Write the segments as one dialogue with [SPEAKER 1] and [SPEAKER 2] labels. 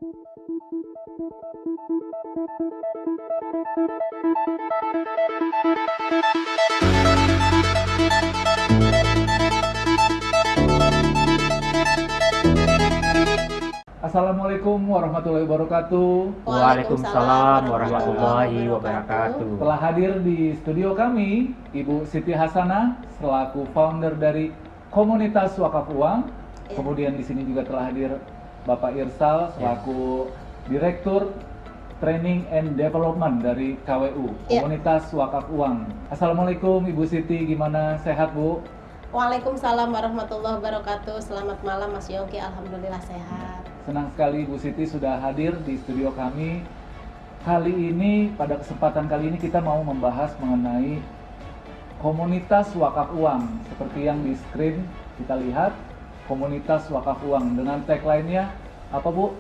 [SPEAKER 1] Assalamualaikum warahmatullahi wabarakatuh.
[SPEAKER 2] Waalaikumsalam warahmatullahi wabarakatuh.
[SPEAKER 1] Telah hadir di studio kami Ibu Siti Hasanah selaku founder dari Komunitas Wakaf Uang. Kemudian di sini juga telah hadir Bapak Irsal selaku Direktur Training and Development dari KWU, Komunitas Wakaf Uang. Assalamualaikum Ibu Siti, gimana, sehat Bu?
[SPEAKER 2] Waalaikumsalam warahmatullahi wabarakatuh. Selamat malam Mas Yongki, alhamdulillah sehat.
[SPEAKER 1] Senang sekali Bu Siti sudah hadir di studio kami. Kali ini, pada kesempatan kali ini kita mau membahas mengenai Komunitas Wakaf Uang. Seperti yang di screen kita lihat, Komunitas Wakaf Uang dengan tagline-nya apa Bu?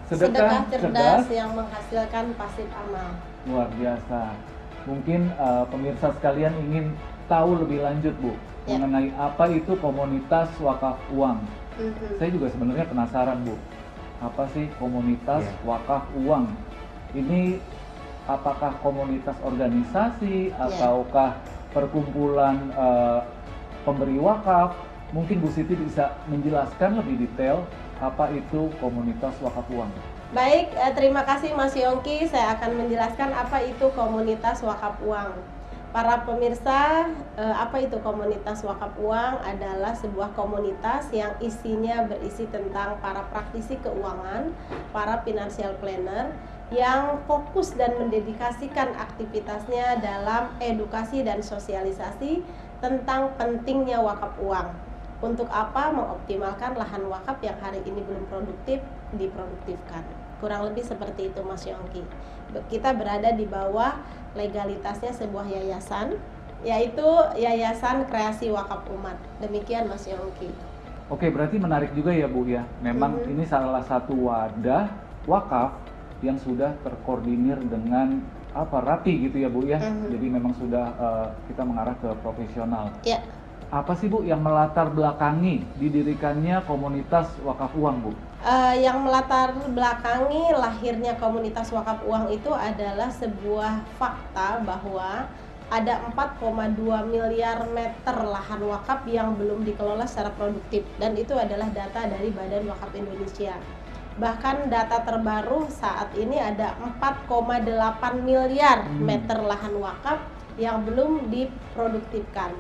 [SPEAKER 2] Sedekah cerdas yang menghasilkan pasif amal.
[SPEAKER 1] Luar biasa. Mungkin pemirsa sekalian ingin tahu lebih lanjut Bu mengenai apa itu Komunitas Wakaf Uang. Saya juga sebenarnya penasaran Bu, apa sih Komunitas Wakaf Uang? Ini apakah komunitas organisasi ataukah perkumpulan pemberi wakaf? Mungkin Bu Siti bisa menjelaskan lebih detail apa itu Komunitas Wakaf Uang.
[SPEAKER 2] Baik, terima kasih Mas Yongki. Saya akan menjelaskan apa itu Komunitas Wakaf Uang. Para pemirsa, apa itu Komunitas Wakaf Uang? Adalah sebuah komunitas yang isinya berisi tentang para praktisi keuangan, para financial planner yang fokus dan mendedikasikan aktivitasnya dalam edukasi dan sosialisasi tentang pentingnya wakaf uang. Untuk apa? Mengoptimalkan lahan wakaf yang hari ini belum produktif diproduktifkan. Kurang lebih seperti itu Mas Yongki. Kita berada di bawah legalitasnya sebuah yayasan, yaitu Yayasan Kreasi Wakaf Umat. Demikian Mas Yongki.
[SPEAKER 1] Oke, berarti menarik juga ya Bu ya. Memang ini salah satu wadah wakaf yang sudah terkoordinir dengan rapi gitu ya Bu ya. Jadi memang sudah kita mengarah ke profesional. Apa sih Bu yang melatar belakangi didirikannya Komunitas Wakaf Uang Bu?
[SPEAKER 2] Yang melatar belakangi lahirnya Komunitas Wakaf Uang itu adalah sebuah fakta bahwa ada 4,2 miliar meter lahan wakaf yang belum dikelola secara produktif, dan itu adalah data dari Badan Wakaf Indonesia. Bahkan data terbaru saat ini ada 4,8 miliar meter lahan wakaf yang belum diproduktifkan.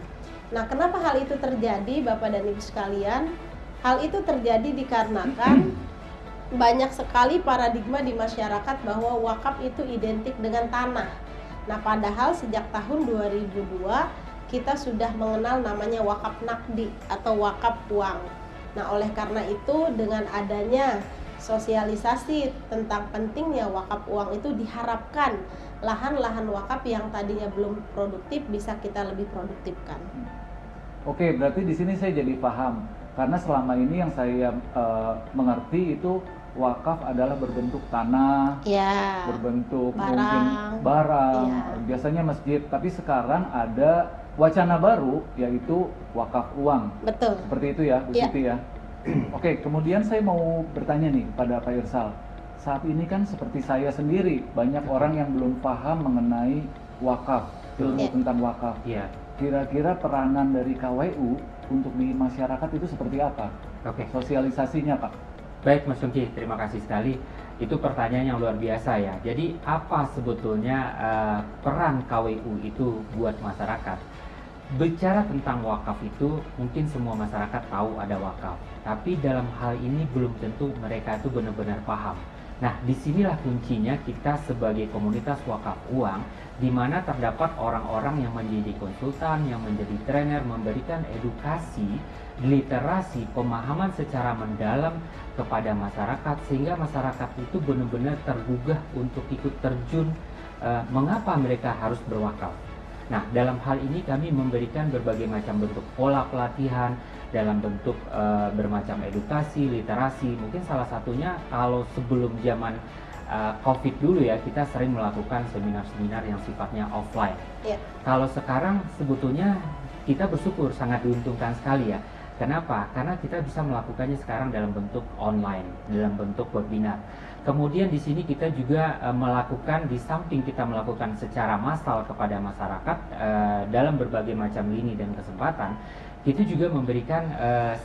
[SPEAKER 2] Nah, kenapa hal itu terjadi Bapak dan Ibu sekalian? Hal itu terjadi dikarenakan banyak sekali paradigma di masyarakat bahwa wakaf itu identik dengan tanah. Nah, padahal sejak tahun 2002 kita sudah mengenal namanya wakaf nakdi atau wakaf uang. Nah, oleh karena itu dengan adanya sosialisasi tentang pentingnya wakaf uang itu diharapkan lahan-lahan wakaf yang tadinya belum produktif bisa kita lebih produktifkan.
[SPEAKER 1] Oke, berarti di sini saya jadi paham. Karena selama ini yang saya mengerti itu wakaf adalah berbentuk tanah, berbentuk mungkin barang, biasanya masjid. Tapi sekarang ada wacana baru yaitu wakaf uang.
[SPEAKER 2] Betul.
[SPEAKER 1] Seperti itu ya, Bu Siti ya. Oke, kemudian saya mau bertanya nih pada Pak Irsal. Saat ini kan seperti saya sendiri, banyak orang yang belum paham mengenai wakaf, ilmu tentang wakaf. Kira-kira peranan dari KWU untuk di masyarakat itu seperti apa? Sosialisasinya Pak.
[SPEAKER 3] Baik Mas Yongki, terima kasih sekali. Itu pertanyaan yang luar biasa ya. Jadi apa sebetulnya peran KWU itu buat masyarakat? Bicara tentang wakaf itu, mungkin semua masyarakat tahu ada wakaf. Tapi dalam hal ini belum tentu mereka itu benar-benar paham. Nah, disinilah kuncinya kita sebagai komunitas wakaf uang, di mana terdapat orang-orang yang menjadi konsultan, yang menjadi trainer, memberikan edukasi, literasi, pemahaman secara mendalam kepada masyarakat, sehingga masyarakat itu benar-benar tergugah untuk ikut terjun mengapa mereka harus berwakaf. Nah, dalam hal ini kami memberikan berbagai macam bentuk pola pelatihan dalam bentuk bermacam edukasi, literasi. Mungkin salah satunya kalau sebelum zaman COVID dulu ya, kita sering melakukan seminar-seminar yang sifatnya offline. Kalau sekarang sebetulnya kita bersyukur, sangat diuntungkan sekali ya. Kenapa? Karena kita bisa melakukannya sekarang dalam bentuk online, dalam bentuk webinar. Kemudian di sini kita juga melakukan, di samping kita melakukan secara massal kepada masyarakat dalam berbagai macam lini dan kesempatan, kita juga memberikan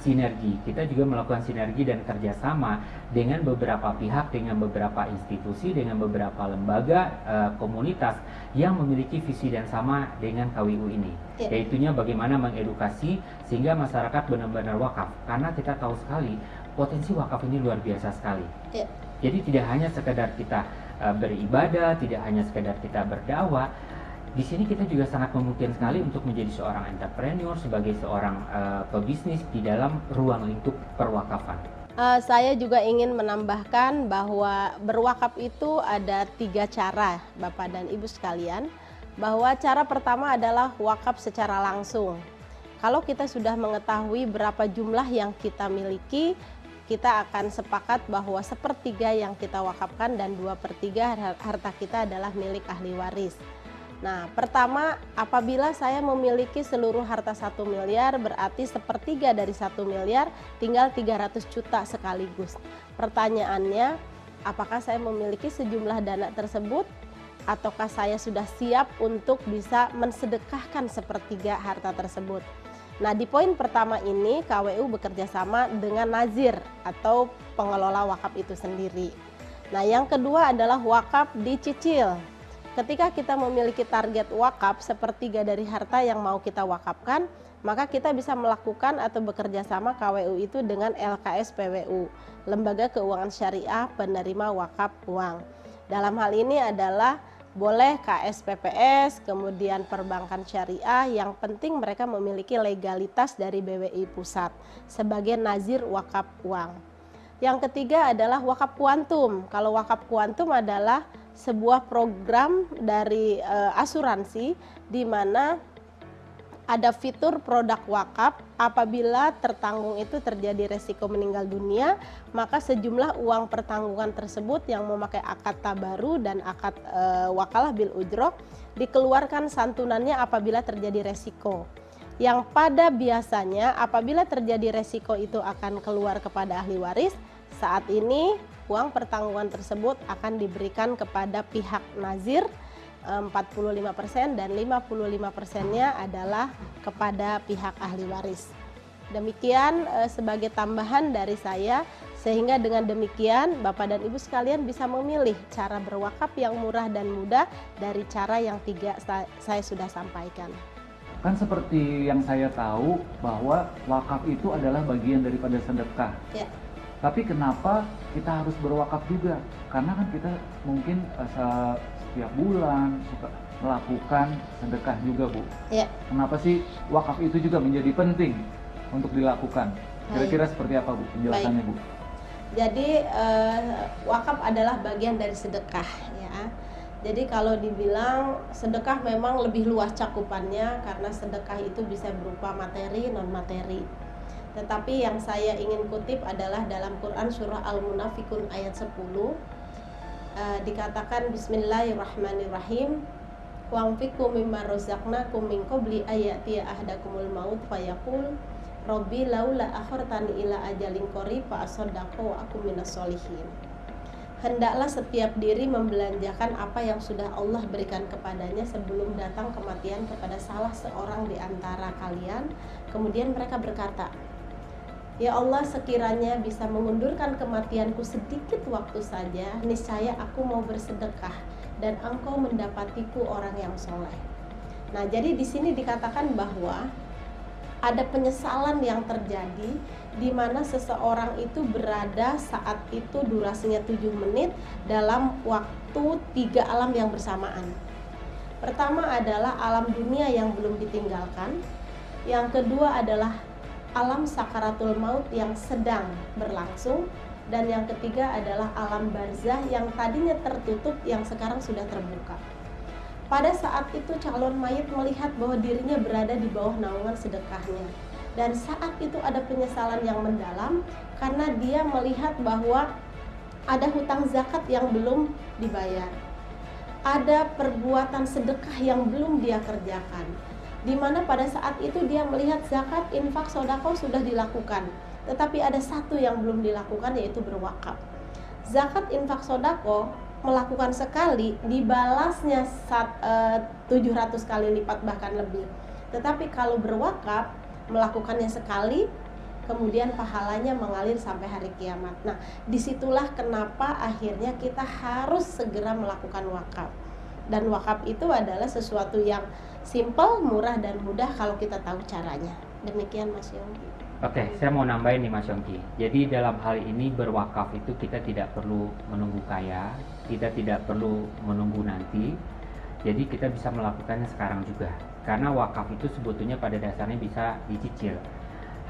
[SPEAKER 3] sinergi. Kita juga melakukan sinergi dan kerjasama dengan beberapa pihak, dengan beberapa institusi, dengan beberapa lembaga komunitas yang memiliki visi dan sama dengan KWU ini. Yaitunya bagaimana mengedukasi sehingga masyarakat benar-benar wakaf. Karena kita tahu sekali potensi wakaf ini luar biasa sekali. Jadi tidak hanya sekedar kita beribadah, tidak hanya sekedar kita berdakwah. Di sini kita juga sangat memungkinkan sekali untuk menjadi seorang entrepreneur, sebagai seorang pebisnis di dalam ruang lingkup perwakafan.
[SPEAKER 2] Saya juga ingin menambahkan bahwa berwakaf itu ada 3 cara, Bapak dan Ibu sekalian. Bahwa cara pertama adalah wakaf secara langsung. Kalau kita sudah mengetahui berapa jumlah yang kita miliki, kita akan sepakat bahwa 1/3 yang kita wakafkan dan 2/3 harta kita adalah milik ahli waris. Nah, pertama, apabila saya memiliki seluruh harta 1 miliar, berarti 1/3 dari 1 miliar tinggal 300 juta sekaligus. Pertanyaannya, apakah saya memiliki sejumlah dana tersebut? Ataukah saya sudah siap untuk bisa mensedekahkan 1/3 harta tersebut? Nah, di poin pertama ini KWU bekerja sama dengan nazir atau pengelola wakaf itu sendiri. Nah, yang kedua adalah wakaf dicicil. Ketika kita memiliki target wakaf 1/3 dari harta yang mau kita wakafkan, maka kita bisa melakukan atau bekerja sama KWU itu dengan LKS PWU, Lembaga Keuangan Syariah Penerima Wakaf Uang. Dalam hal ini adalah boleh KSPPS, kemudian perbankan syariah, yang penting mereka memiliki legalitas dari BWI Pusat sebagai nazir wakaf uang. Yang ketiga adalah wakaf kuantum. Kalau wakaf kuantum adalah sebuah program dari asuransi di mana ada fitur produk wakaf. Apabila tertanggung itu terjadi resiko meninggal dunia, maka sejumlah uang pertanggungan tersebut yang memakai akad tabaru dan akad wakalah bil ujroh dikeluarkan santunannya apabila terjadi resiko. Yang pada biasanya apabila terjadi resiko itu akan keluar kepada ahli waris. Saat ini uang pertanggungan tersebut akan diberikan kepada pihak nazir 45% dan 55%-nya adalah kepada pihak ahli waris. Demikian sebagai tambahan dari saya, sehingga dengan demikian Bapak dan Ibu sekalian bisa memilih cara berwakaf yang murah dan mudah dari cara yang 3 saya sudah sampaikan.
[SPEAKER 1] Kan seperti yang saya tahu bahwa wakaf itu adalah bagian daripada sedekah.
[SPEAKER 2] Ya.
[SPEAKER 1] Tapi kenapa kita harus berwakaf juga? Karena kan kita mungkin setiap bulan suka melakukan sedekah juga, Bu.
[SPEAKER 2] Ya.
[SPEAKER 1] Kenapa sih wakaf itu juga menjadi penting untuk dilakukan? Kira-kira seperti apa, Bu, penjelasannya, Bu?
[SPEAKER 2] Jadi wakaf adalah bagian dari sedekah, ya. Jadi kalau dibilang sedekah memang lebih luas cakupannya, karena sedekah itu bisa berupa materi, non materi. Tetapi yang saya ingin kutip adalah dalam Quran surah Al-Munafikun ayat 10, dikatakan Bismillahirrahmanirrahim, wa'anfiqu mimma razaqnakum min qabli ayatiya ahadakumul maut fayaqul Rabbi laula akhartani ila ajalin qarib fa asaddaqu wa akum minas sholihin. Hendaklah setiap diri membelanjakan apa yang sudah Allah berikan kepadanya sebelum datang kematian kepada salah seorang di antara kalian. Kemudian mereka berkata, ya Allah, sekiranya bisa mengundurkan kematianku sedikit waktu saja, niscaya aku mau bersedekah dan engkau mendapatiku orang yang soleh. Nah, jadi di sini dikatakan bahwa ada penyesalan yang terjadi di mana seseorang itu berada saat itu durasinya 7 menit dalam waktu 3 alam yang bersamaan. Pertama adalah alam dunia yang belum ditinggalkan. Yang kedua adalah alam sakaratul maut yang sedang berlangsung. Dan yang ketiga adalah alam barzah yang tadinya tertutup yang sekarang sudah terbuka. Pada saat itu calon mayit melihat bahwa dirinya berada di bawah naungan sedekahnya. Dan saat itu ada penyesalan yang mendalam karena dia melihat bahwa ada hutang zakat yang belum dibayar. Ada perbuatan sedekah yang belum dia kerjakan. Di mana pada saat itu dia melihat zakat, infak, sedekah sudah dilakukan. Tetapi ada satu yang belum dilakukan, yaitu berwakaf. Zakat, infak, sodako melakukan sekali dibalasnya 700 kali lipat bahkan lebih. Tetapi kalau berwakaf melakukannya sekali, kemudian pahalanya mengalir sampai hari kiamat. Nah, disitulah kenapa akhirnya kita harus segera melakukan wakaf. Dan wakaf itu adalah sesuatu yang simple, murah, dan mudah kalau kita tahu caranya. Demikian Mas Yongki.
[SPEAKER 3] Oke, saya mau nambahin nih Mas Yongki. Jadi dalam hal ini berwakaf itu kita tidak perlu menunggu kaya, kita tidak perlu menunggu nanti. Jadi kita bisa melakukannya sekarang juga. Karena wakaf itu sebetulnya pada dasarnya bisa dicicil.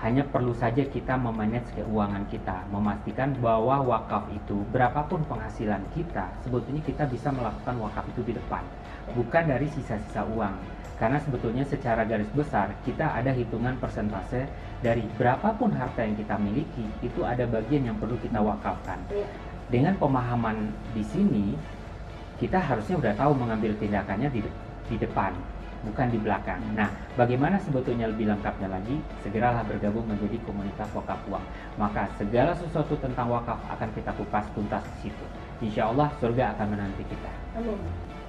[SPEAKER 3] Hanya perlu saja kita memanage keuangan kita, memastikan bahwa wakaf itu berapapun penghasilan kita, sebetulnya kita bisa melakukan wakaf itu di depan, bukan dari sisa-sisa uang. Karena sebetulnya secara garis besar kita ada hitungan persentase dari berapapun harta yang kita miliki, itu ada bagian yang perlu kita wakafkan. Dengan pemahaman di sini, kita harusnya udah tahu mengambil tindakannya di depan, bukan di belakang. Nah, bagaimana sebetulnya lebih lengkapnya lagi? Segeralah bergabung menjadi komunitas wakaf uang. Maka segala sesuatu tentang wakaf akan kita kupas tuntas di situ. Insya Allah surga akan menanti kita.
[SPEAKER 2] Amin.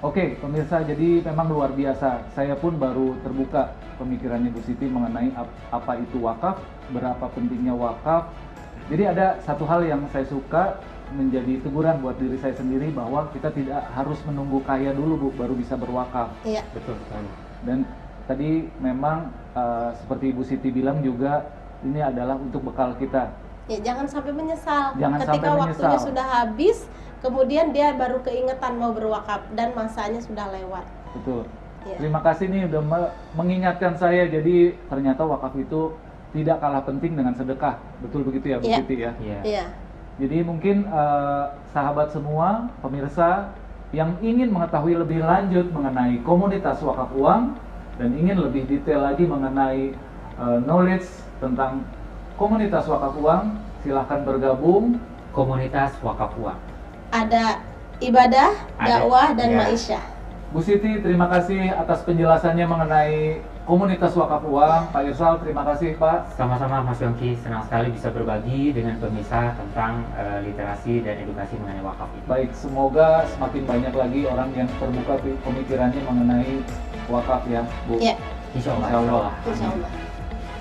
[SPEAKER 1] Oke, pemirsa, jadi memang luar biasa. Saya pun baru terbuka pemikirannya Bu Siti mengenai apa itu wakaf, berapa pentingnya wakaf. Jadi ada satu hal yang saya suka menjadi teguran buat diri saya sendiri bahwa kita tidak harus menunggu kaya dulu Bu, baru bisa berwakaf.
[SPEAKER 2] Iya.
[SPEAKER 3] Betul sekali.
[SPEAKER 1] Dan tadi memang seperti Ibu Siti bilang juga ini adalah untuk bekal kita.
[SPEAKER 2] Ya, jangan sampai menyesal.
[SPEAKER 1] Jangan
[SPEAKER 2] Ketika
[SPEAKER 1] sampai
[SPEAKER 2] waktunya
[SPEAKER 1] menyesal.
[SPEAKER 2] sudah habis, kemudian dia baru keingetan mau berwakaf dan masanya sudah lewat.
[SPEAKER 1] Betul.
[SPEAKER 2] Ya.
[SPEAKER 1] Terima kasih nih udah mengingatkan saya. Jadi ternyata wakaf itu tidak kalah penting dengan sedekah. Betul begitu ya Bu
[SPEAKER 2] Iya.
[SPEAKER 1] Siti ya?
[SPEAKER 3] Iya.
[SPEAKER 2] Iya.
[SPEAKER 1] Jadi mungkin sahabat semua, pemirsa yang ingin mengetahui lebih lanjut mengenai komunitas wakaf uang dan ingin lebih detail lagi mengenai knowledge tentang komunitas wakaf uang, silahkan bergabung.
[SPEAKER 3] Komunitas wakaf uang.
[SPEAKER 2] Ada ibadah,
[SPEAKER 3] Ada,
[SPEAKER 2] dakwah, dan
[SPEAKER 3] ya.
[SPEAKER 2] maisha.
[SPEAKER 1] Bu Siti, terima kasih atas penjelasannya mengenai komunitas wakaf uang. Pak Irsal, terima kasih Pak.
[SPEAKER 3] Sama-sama Mas Yongki, senang sekali bisa berbagi dengan pemirsa tentang literasi dan edukasi mengenai wakaf itu.
[SPEAKER 1] Baik, semoga semakin banyak lagi orang yang terbuka pemikirannya mengenai wakaf ya Bu.
[SPEAKER 2] Ya,
[SPEAKER 3] Insya Allah.
[SPEAKER 1] Insya Allah.
[SPEAKER 2] insya Allah.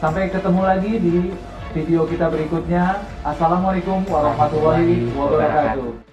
[SPEAKER 1] Sampai ketemu lagi di video kita berikutnya. Assalamualaikum warahmatullahi wabarakatuh.